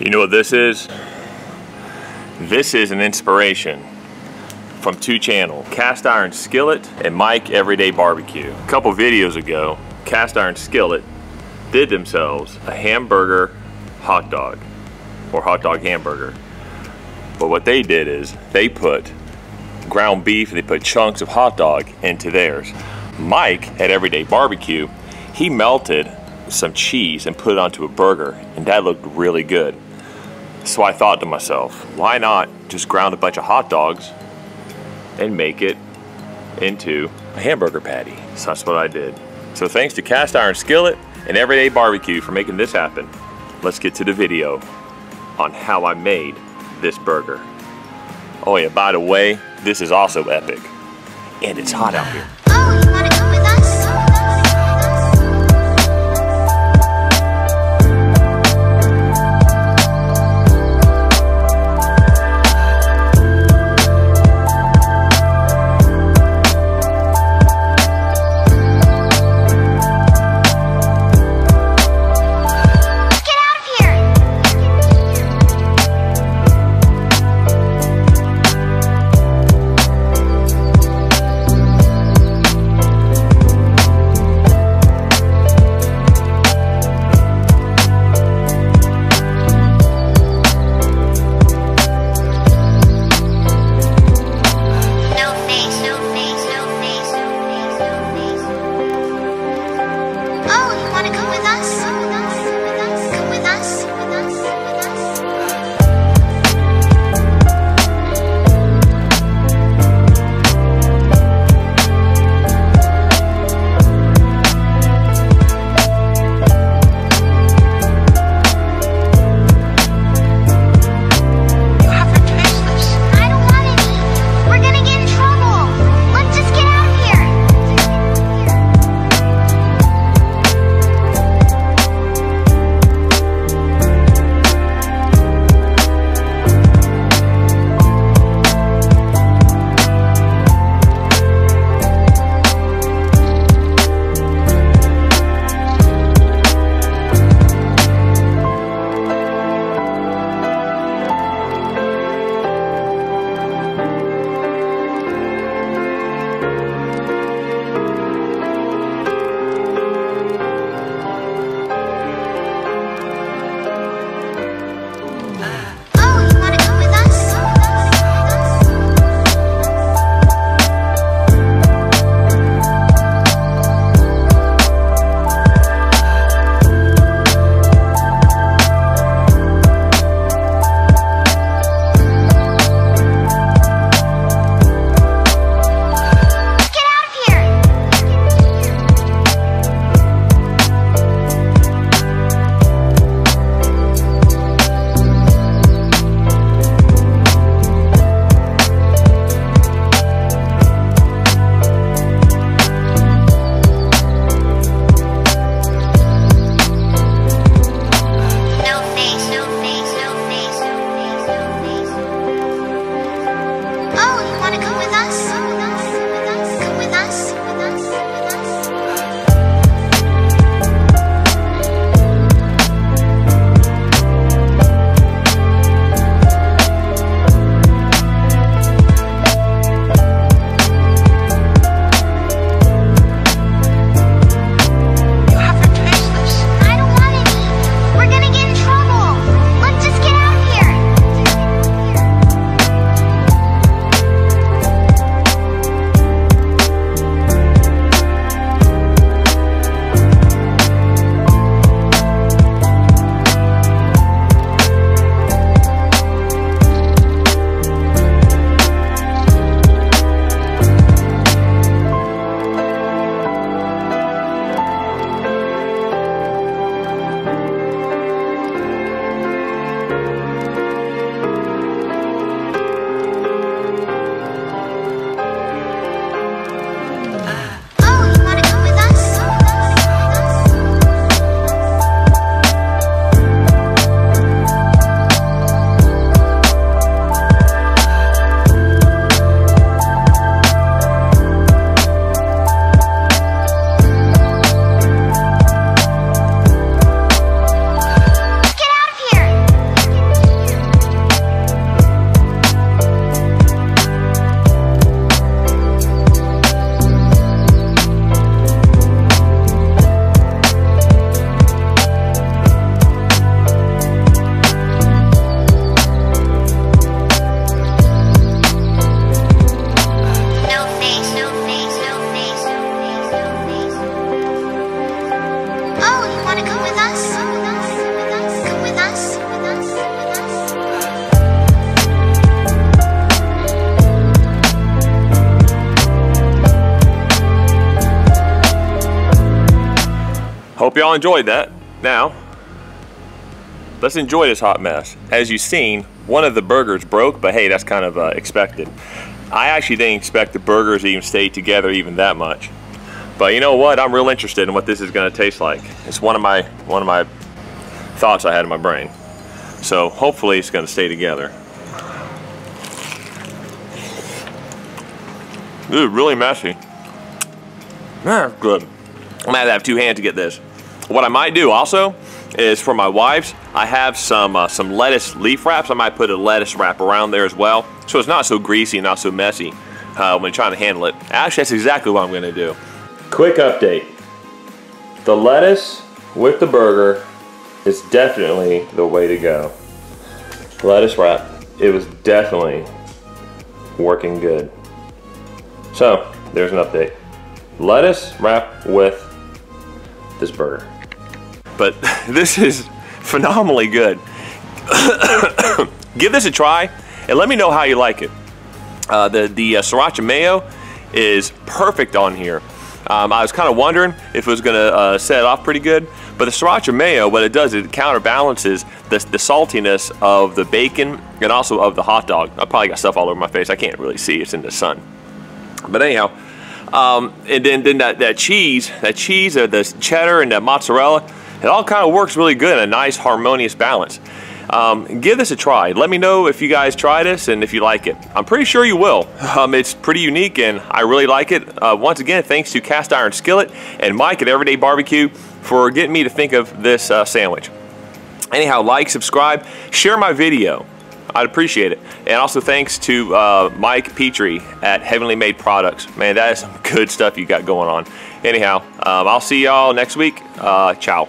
You know what this is? This is an inspiration from two channels, Cast Iron Skillet and Mike Everyday Barbecue. A couple videos ago, Cast Iron Skillet did themselves a hamburger hot dog, or hot dog hamburger. But what they did is they put ground beef, they put chunks of hot dog into theirs. Mike at Everyday Barbecue, he melted some cheese and put it onto a burger, and that looked really good. So I thought to myself, why not just ground a bunch of hot dogs and make it into a hamburger patty? So that's what I did. So thanks to Cast Iron Skillet and Everyday Barbecue for making this happen. Let's get to the video on how I made this burger. Oh yeah, by the way, this is also epic. And it's hot out here. Oh, you wanna come with us? hope y'all enjoyed that. Now, let's enjoy this hot mess. As you've seen, one of the burgers broke, but hey, that's kind of expected. I actually didn't expect the burgers to even stay together even that much. But you know what? I'm real interested in what this is going to taste like. It's one of my thoughts I had in my brain. So hopefully it's going to stay together. This is really messy. That's good. I'm gonna have to have two hands to get this. What I might do also is for my wife's, I have some lettuce leaf wraps. I might put a lettuce wrap around there as well, so it's not so greasy, not so messy when trying to handle it. Actually, that's exactly what I'm gonna do. Quick update. The lettuce with the burger is definitely the way to go. Lettuce wrap, it was definitely working good. So, there's an update. Lettuce wrap with this burger. But this is phenomenally good. Give this a try and let me know how you like it. The sriracha mayo is perfect on here. I was kind of wondering if it was gonna set it off pretty good, but the sriracha mayo, what it does is it counterbalances the saltiness of the bacon and also of the hot dog. I probably got stuff all over my face. I can't really see, it's in the sun. But anyhow, and then that cheese, the cheddar and that mozzarella, it all kind of works really good in a nice harmonious balance. Give this a try. Let me know if you guys try this and if you like it. I'm pretty sure you will. It's pretty unique and I really like it. Once again, thanks to Cast Iron Skillet and Mike at Everyday Barbecue for getting me to think of this sandwich. Anyhow, like, subscribe, share my video. I'd appreciate it. And also thanks to Mike Petrie at Heavenly Made Products. Man, that is some good stuff you got going on. Anyhow, I'll see y'all next week. Ciao.